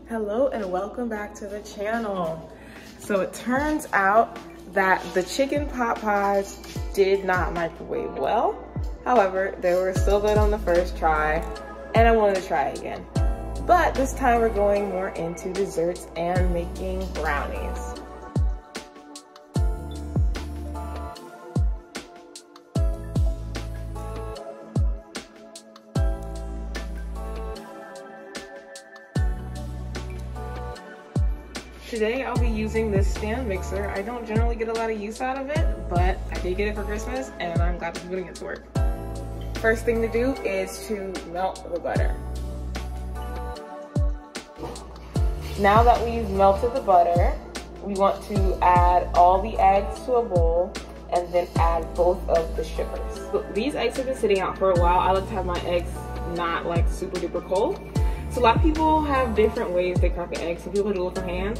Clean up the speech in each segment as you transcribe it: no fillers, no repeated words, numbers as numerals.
Hello and welcome back to the channel. So it turns out that the chicken pot pies did not microwave well. However, they were still good on the first try and I wanted to try again. But this time we're going more into desserts and making brownies. Today I'll be using this stand mixer. I don't generally get a lot of use out of it, but I did get it for Christmas and I'm glad to be putting it to work. First thing to do is to melt the butter. Now that we've melted the butter, we want to add all the eggs to a bowl and then add both of the sugars. So these eggs have been sitting out for a while. I like to have my eggs not like super duper cold. So a lot of people have different ways they crack an egg. Some people do it with their hand.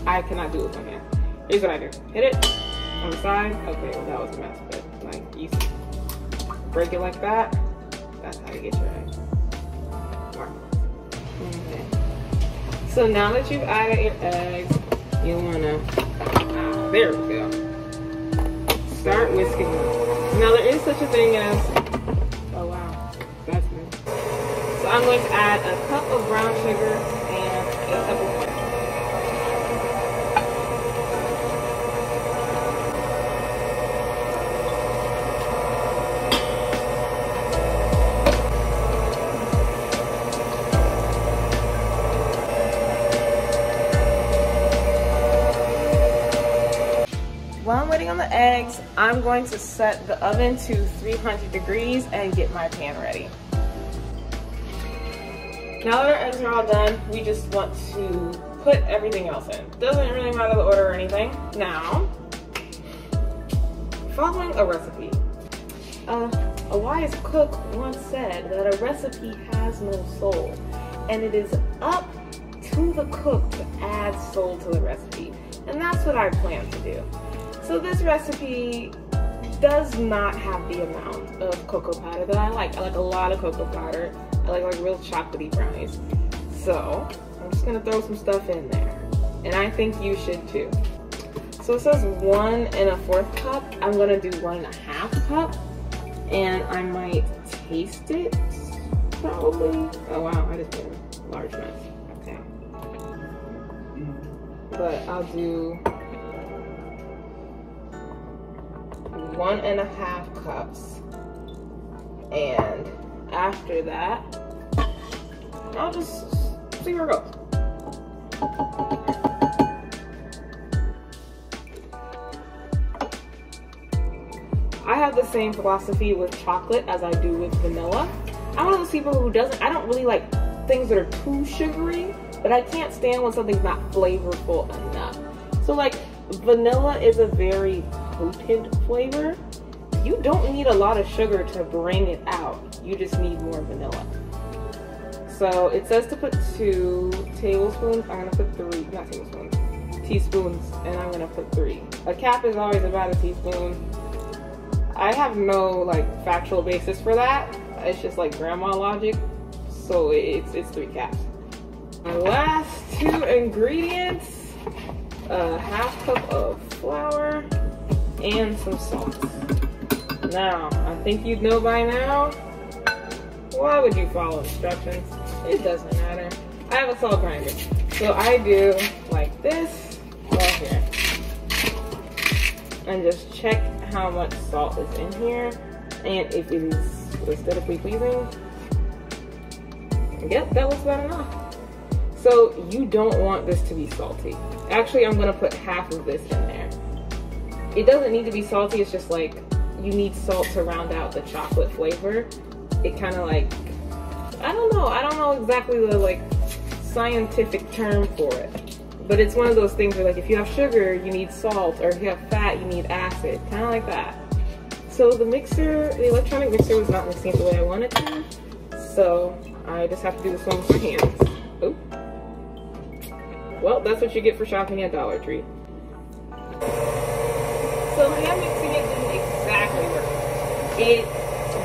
I cannot do it with my hand. Here's what I do. Hit it on the side. Okay, well that was a mess, but like you break it like that. That's how you get your eggs. Okay. So now that you've added your eggs, you wanna, there we go. Start whisking them. Now there is such a thing as, oh wow, that's me. So I'm going to add a cup of brown sugar and a cup of water. While I'm waiting on the eggs, I'm going to set the oven to 300 degrees and get my pan ready. Now that our eggs are all done, we just want to put everything else in. Doesn't really matter the order or anything. Now, following a recipe. A wise cook once said that a recipe has no soul, and it is up to the cook to add soul to the recipe. And that's what I plan to do. So this recipe does not have the amount of cocoa powder that I like. I like a lot of cocoa powder. I like real chocolatey brownies. So I'm just gonna throw some stuff in there. And I think you should too. So it says 1 1/4 cup. I'm gonna do 1 1/2 cup. And I might taste it, probably. Oh wow, I just made a large mess. Okay. But I'll do 1 1/2 cups, and after that, I'll just see where it goes. I have the same philosophy with chocolate as I do with vanilla. I'm one of those people who I don't really like things that are too sugary, but I can't stand when something's not flavorful enough. So like vanilla is a very potent flavor. You don't need a lot of sugar to bring it out. You just need more vanilla. So it says to put 2 tablespoons. I'm gonna put 3, not tablespoons, teaspoons, and I'm gonna put 3. A cap is always about a teaspoon. I have no like factual basis for that. It's just like grandma logic. So it's 3 caps. My last 2 ingredients, a 1/2 cup of flour and some salt. Now, I think you'd know by now, why would you follow instructions? It doesn't matter. I have a salt grinder. So I do like this right here. And just check how much salt is in here. And if it is aesthetically pleasing, yep, that looks about enough. So you don't want this to be salty. Actually, I'm gonna put half of this in there. It doesn't need to be salty, it's just like, you need salt to round out the chocolate flavor. It kind of like, I don't know exactly the like scientific term for it. But it's one of those things where like if you have sugar, you need salt, or if you have fat, you need acid, kind of like that. So the electronic mixer was not mixing it the way I wanted to. So I just have to do this one with my hands. Oh. Well, that's what you get for shopping at Dollar Tree. So hand mixing it didn't exactly work. It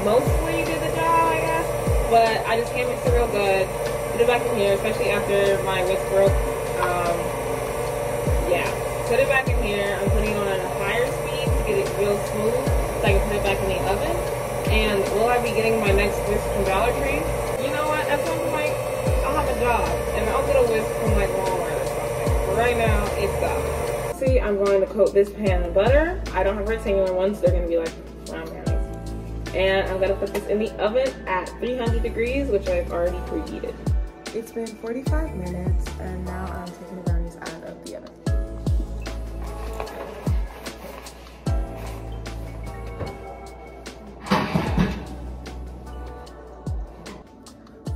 mostly did the job, I guess, but I just hand mixed it real good. put it back in here, especially after my whisk broke. Yeah, put it back in here. I'm putting it on a higher speed to get it real smooth so I can put it back in the oven. And will I be getting my next whisk from Dollar Tree? You know what? At some point, I'll have a job and I'll get a whisk from like Walmart or something. But right now, it's done. See, I'm going to coat this pan in butter. I don't have rectangular ones. They're going to be like round brownies. And I'm going to put this in the oven at 300 degrees, which I've already preheated. It's been 45 minutes and now I'm taking the brownies out of the oven.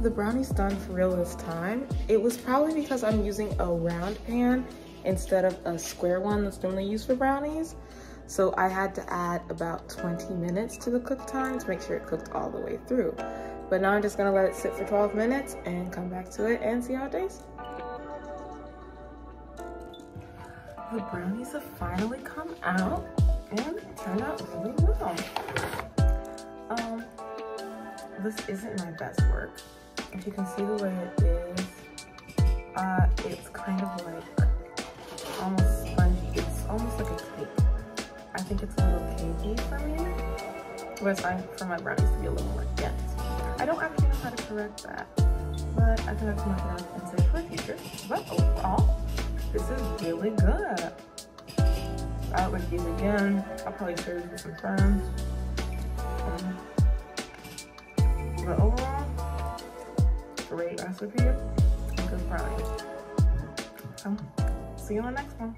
The brownie's done for real this time. It was probably because I'm using a round pan instead of a square one that's normally used for brownies. So I had to add about 20 minutes to the cook time to make sure it cooked all the way through. But now I'm just gonna let it sit for 12 minutes and come back to it and see how it tastes. The brownies have finally come out and turned out really well. This isn't my best work. If you can see the way it is, it's kind of like almost spongy. It's almost like a cake. I think it's a little cakey for me, but it's fine for my brownies to be a little more dense. I don't actually know how to correct that, but I can have to look it up and say for the future. But overall, this is really good. I would like these again. I'll probably share these with some friends. But overall, great recipe and good brownies. So, see you on the next one.